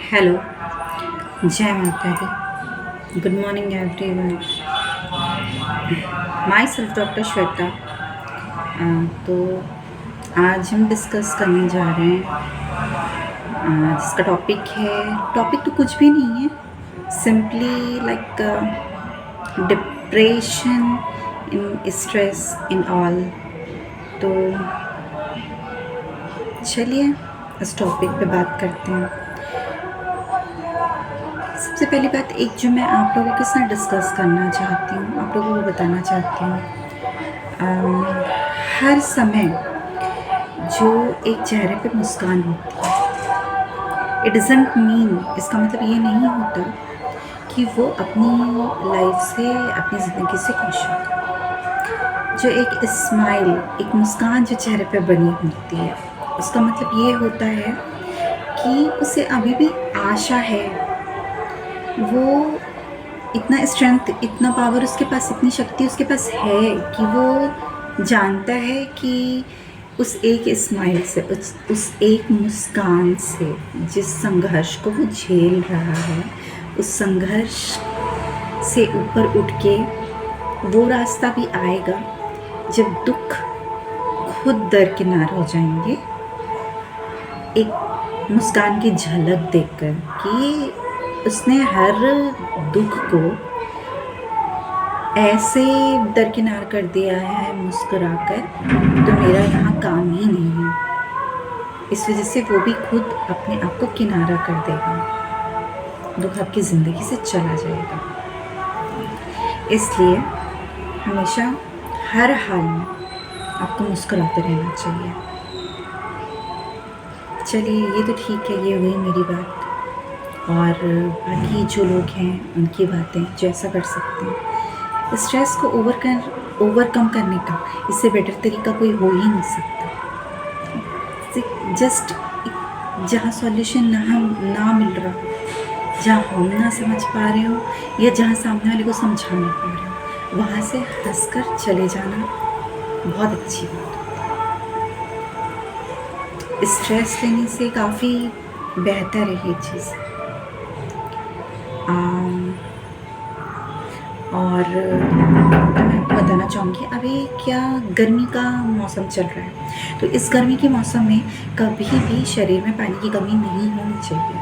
Hello, जय माता दी। Good morning everyone. Myself doctor Shweta. तो आज हम डिस्कस करने जा रहे हैं जिसका टॉपिक तो कुछ भी नहीं है, simply like depression in stress in all. तो चलिए इस टॉपिक पे बात करते हैं। सबसे पहली बात एक जो मैं आप लोगों के साथ डिस्कस करना चाहती हूँ, आप लोगों को बताना चाहती हूँ, हर समय जो एक चेहरे पे मुस्कान होती है, इट डजंट मीन, इसका मतलब ये नहीं होता कि वो अपनी लाइफ से, अपनी ज़िंदगी से खुश हो। जो एक स्माइल, एक मुस्कान जो चेहरे पे बनी होती है, उसका मतलब ये होता है कि उसे अभी भी आशा है। वो इतना स्ट्रेंथ, इतना पावर उसके पास, इतनी शक्ति उसके पास है कि वो जानता है कि उस एक स्माइल से, उस एक मुस्कान से, जिस संघर्ष को वो झेल रहा है, उस संघर्ष से ऊपर उठ के वो रास्ता भी आएगा जब दुख खुद दरकिनार हो जाएंगे। एक मुस्कान की झलक देखकर कि उसने हर दुख को ऐसे दरकिनार कर दिया है मुस्कुराकर, तो मेरा यहाँ काम ही नहीं है। इस वजह से वो भी खुद अपने आप को किनारा कर देगा, दुख आपकी ज़िंदगी से चला जाएगा। इसलिए हमेशा हर हाल में आपको मुस्कुराते रहना चाहिए। चलिए, ये तो ठीक है, ये हुई मेरी बात। और बाकी जो लोग हैं उनकी बातें, जो ऐसा कर सकते हैं, स्ट्रेस को ओवरकम करने का इससे बेटर तरीका कोई हो ही नहीं सकता। जस्ट जहाँ सॉल्यूशन ना मिल रहा हो, जहाँ हम ना समझ पा रहे हो, या जहाँ सामने वाले को समझा नहीं पा रहे हो, वहाँ से हंसकर चले जाना बहुत अच्छी बात है। स्ट्रेस लेने से काफ़ी बेहतर है ये चीज़। और मैं आपको बताना चाहूँगी, अभी क्या गर्मी का मौसम चल रहा है, तो इस गर्मी के मौसम में कभी भी शरीर में पानी की कमी नहीं होनी चाहिए।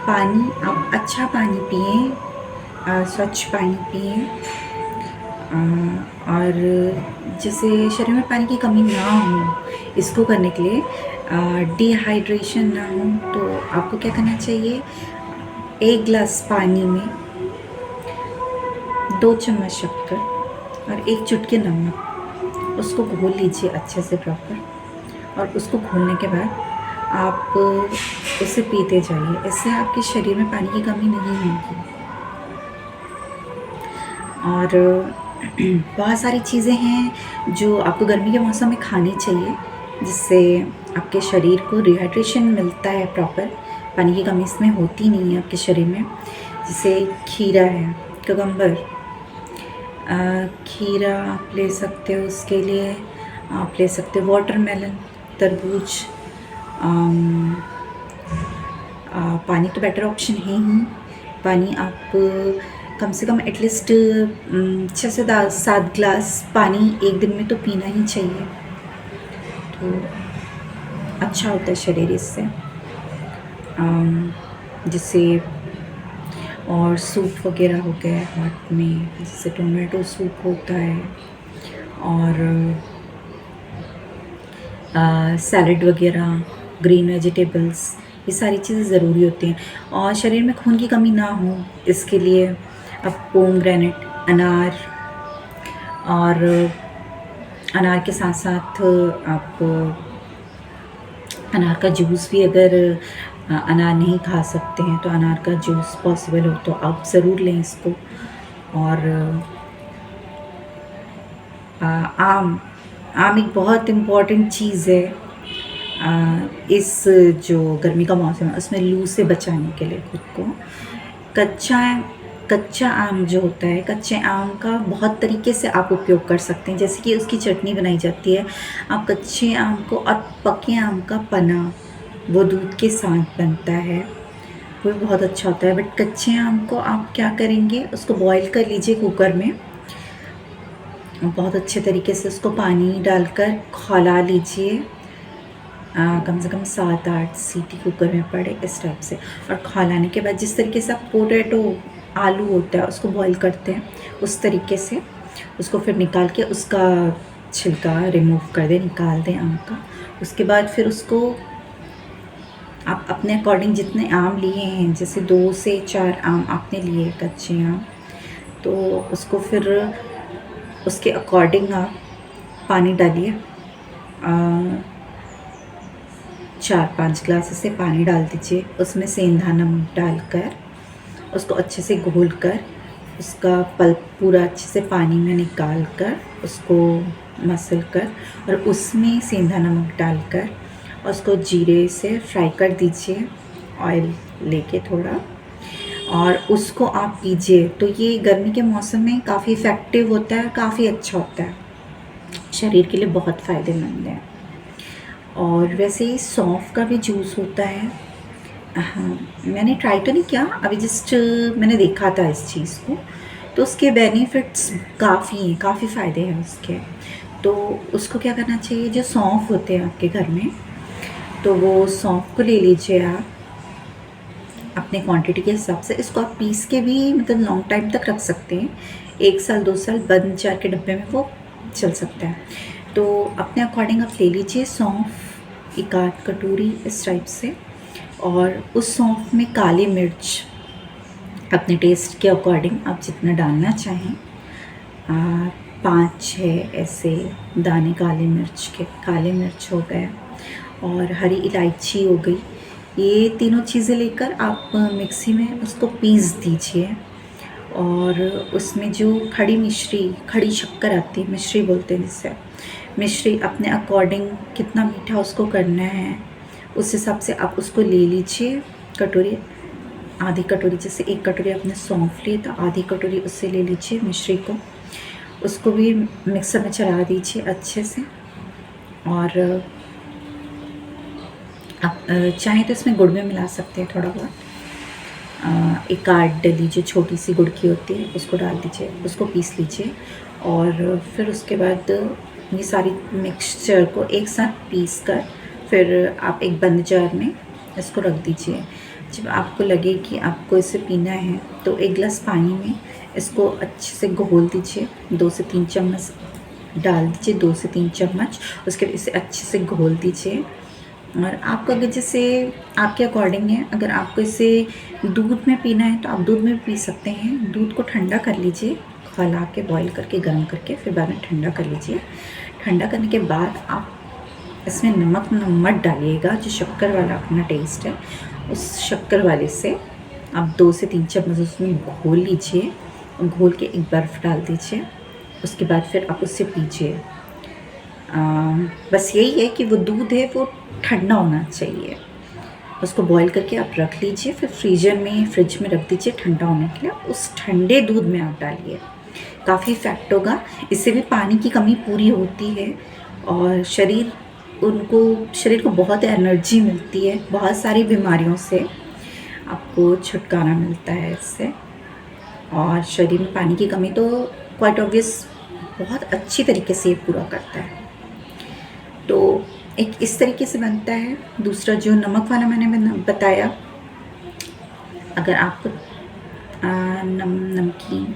पानी, आप अच्छा पानी पिएं, स्वच्छ पानी पिएं। और जैसे शरीर में पानी की कमी ना हो, इसको करने के लिए, डिहाइड्रेशन ना हो, तो आपको क्या करना चाहिए, 1 गिलास पानी में 2 चम्मच शक्कर और 1 चुटकी नमक, उसको घोल लीजिए अच्छे से प्रॉपर। और उसको घोलने के बाद आप उसे पीते जाइए। इससे आपके शरीर में पानी की कमी नहीं होगी। और बहुत सारी चीज़ें हैं जो आपको गर्मी के मौसम में खानी चाहिए, जिससे आपके शरीर को रिहाइड्रेशन मिलता है प्रॉपर। पानी की कमी इसमें होती नहीं है आपके शरीर में। जैसे खीरा है, ककम्बर, खीरा आप ले सकते हो, उसके लिए आप ले सकते हो वाटरमेलन, तरबूज। पानी तो बेटर ऑप्शन है ही। पानी आप कम से कम एटलीस्ट 6 से 7 गिलास पानी एक दिन में तो पीना ही चाहिए, तो अच्छा होता है शरीर इससे। जिससे, और सूप वगैरह हो गया हॉट में, जैसे टोमेटो सूप होता है, और सैलड वगैरह, ग्रीन वेजिटेबल्स, ये सारी चीज़ें ज़रूरी होती हैं। और शरीर में खून की कमी ना हो, इसके लिए आप पोमग्रेनेट, अनार, और अनार के साथ साथ आप अनार का जूस भी, अगर अनार नहीं खा सकते हैं तो अनार का जूस पॉसिबल हो तो आप ज़रूर लें इसको। और आम एक बहुत इम्पॉर्टेंट चीज़ है इस जो गर्मी का मौसम है उसमें लू से बचाने के लिए खुद को। कच्चा आम जो होता है, कच्चे आम का बहुत तरीके से आप उपयोग कर सकते हैं। जैसे कि उसकी चटनी बनाई जाती है, आप कच्चे आम को, और पके आम का पना, वो दूध के साथ बनता है, वो भी बहुत अच्छा होता है। बट कच्चे आम को आप क्या करेंगे, उसको बॉईल कर लीजिए कुकर में, बहुत अच्छे तरीके से उसको पानी डालकर खौला लीजिए। कम से कम 7-8 सीटी कुकर में पड़े इस टाइप से। और खौलाने के बाद जिस तरीके से आप पोटैटो आलू होता है उसको बॉईल करते हैं, उस तरीके से उसको फिर निकाल के उसका छिलका रिमूव कर दें, निकाल दें आम का। उसके बाद फिर उसको आप अपने अकॉर्डिंग जितने आम लिए हैं, जैसे 2 से 4 आम आपने लिए कच्चे आम, तो उसको फिर उसके अकॉर्डिंग आप पानी डालिए। 4-5 ग्लास ऐसे पानी डाल दीजिए, उसमें सेंधा नमक डालकर उसको अच्छे से घोल कर उसका पल्प पूरा अच्छे से पानी में निकाल कर उसको मसल कर और उसमें सेंधा नमक डालकर उसको जीरे से फ्राई कर दीजिए, ऑयल लेके थोड़ा, और उसको आप पीजिए। तो ये गर्मी के मौसम में काफ़ी इफ़ेक्टिव होता है, काफ़ी अच्छा होता है, शरीर के लिए बहुत फ़ायदेमंद है। और वैसे ही सौंफ का भी जूस होता है। हाँ, मैंने ट्राई तो नहीं किया, अभी जस्ट मैंने देखा था इस चीज़ को, तो उसके बेनिफिट्स काफ़ी हैं, काफ़ी फ़ायदे हैं उसके। तो उसको क्या करना चाहिए, जो सौंफ होते हैं आपके घर में, तो वो सौंफ को ले लीजिए आप अपने क्वांटिटी के हिसाब से। इसको आप पीस के भी मतलब लॉन्ग टाइम तक रख सकते हैं, 1 साल 2 साल बंद जार के डब्बे में वो चल सकता है। तो अपने अकॉर्डिंग आप ले लीजिए सौंफ, 1 आध कटोरी इस टाइप से, और उस सौंफ में काली मिर्च अपने टेस्ट के अकॉर्डिंग आप जितना डालना चाहें, 5-6 ऐसे दाने काली मिर्च के, काले मिर्च हो गए और हरी इलायची हो गई, ये तीनों चीज़ें लेकर आप मिक्सी में उसको पीस दीजिए। और उसमें जो खड़ी मिश्री, खड़ी शक्कर आती है, मिश्री बोलते हैं जिसे, मिश्री अपने अकॉर्डिंग कितना मीठा उसको करना है उस हिसाब से आप उसको ले लीजिए। कटोरी, आधी कटोरी, जैसे 1 कटोरी आपने सौंफ लिए तो आधी कटोरी उससे ले लीजिए मिश्री को, उसको भी मिक्सर में चला दीजिए अच्छे से। और आप चाहें तो इसमें गुड़ भी मिला सकते हैं थोड़ा बहुत। 1 आध डली जो छोटी सी गुड़ की होती है उसको डाल दीजिए, उसको पीस लीजिए। और फिर उसके बाद ये सारी मिक्सचर को एक साथ पीस कर फिर आप एक बंद जार में इसको रख दीजिए। जब आपको लगे कि आपको इसे पीना है तो 1 गिलास पानी में इसको अच्छे से घोल दीजिए, 2 से 3 चम्मच डाल दीजिए, 2 से 3 चम्मच, उसके बाद इसे अच्छे से घोल दीजिए। और आपको अगर जैसे आपके अकॉर्डिंग है, अगर आपको इसे दूध में पीना है तो आप दूध में भी पी सकते हैं। दूध को ठंडा कर लीजिए, खौला के बॉईल करके गर्म करके फिर बाद में ठंडा कर लीजिए। ठंडा करने के बाद आप इसमें नमक मत डालिएगा, जो शक्कर वाला अपना टेस्ट है उस शक्कर वाले से आप 2 से 3 चम्मच उसमें घोल लीजिए, घोल के एक बर्फ़ डाल दीजिए, उसके बाद फिर आप उससे पीजिए। बस यही है कि वो दूध है वो ठंडा होना चाहिए, उसको बॉईल करके आप रख लीजिए, फिर फ्रिज में रख दीजिए ठंडा होने के लिए। उस ठंडे दूध में आप डालिए, काफ़ी इफ़ेक्ट होगा। इससे भी पानी की कमी पूरी होती है और शरीर को बहुत एनर्जी मिलती है, बहुत सारी बीमारियों से आपको छुटकारा मिलता है इससे। और शरीर में पानी की कमी तो क्वाइट ऑब्वियस बहुत अच्छी तरीके से ये पूरा करता है। तो एक इस तरीके से बनता है। दूसरा जो नमक वाला मैंने बताया, अगर आपको नमकीन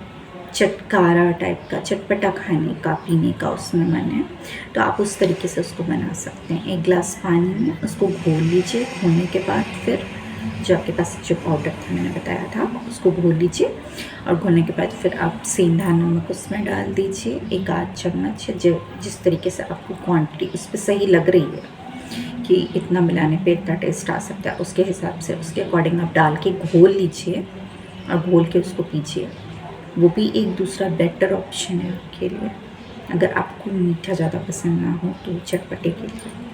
चटकारा टाइप का चटपटा खाने का, पीने का उसमें मन है, तो आप उस तरीके से उसको बना सकते हैं। 1 गिलास पानी में उसको घोल लीजिए, घोलने के बाद फिर जो आपके पास जो पाउडर था मैंने बताया था उसको घोल लीजिए, और घोलने के बाद फिर आप सेंधा नमक उसमें डाल दीजिए 1 आध चम्मच, जिस तरीके से आपको क्वांटिटी उस पर सही लग रही है कि इतना मिलाने पे इतना टेस्ट आ सकता है, उसके हिसाब से उसके अकॉर्डिंग आप डाल के घोल लीजिए और घोल के उसको पीजिए। वो भी एक दूसरा बेटर ऑप्शन है आपके लिए, अगर आपको मीठा ज़्यादा पसंद ना हो तो चटपटे के लिए।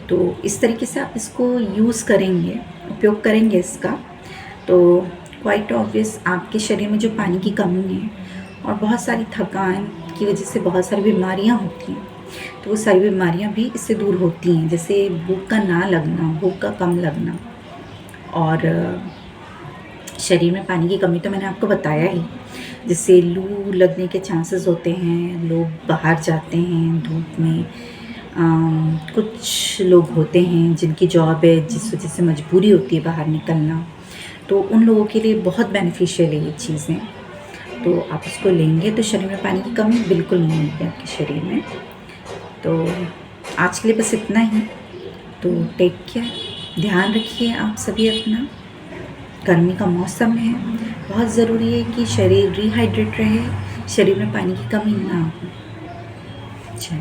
तो इस तरीके से आप इसको यूज़ करेंगे, उपयोग करेंगे इसका, तो क्वाइट ऑब्वियस आपके शरीर में जो पानी की कमी है और बहुत सारी थकान की वजह से बहुत सारी बीमारियां होती हैं, तो वो सारी बीमारियां भी इससे दूर होती हैं, जैसे भूख का ना लगना, भूख का कम लगना, और शरीर में पानी की कमी तो मैंने आपको बताया ही, जिससे लू लगने के चांसेस होते हैं, लोग बाहर जाते हैं धूप में। कुछ लोग होते हैं जिनकी जॉब है, जिस वजह से मजबूरी होती है बाहर निकलना, तो उन लोगों के लिए बहुत बेनिफिशियल है ये चीज़ें। तो आप इसको लेंगे तो शरीर में पानी की कमी बिल्कुल नहीं होगी आपके शरीर में। तो आज के लिए बस इतना ही। तो टेक केयर, ध्यान रखिए आप सभी अपना। गर्मी का मौसम है, बहुत ज़रूरी है कि शरीर रिहाइड्रेट रहे, शरीर में पानी की कमी ना हो। अच्छा।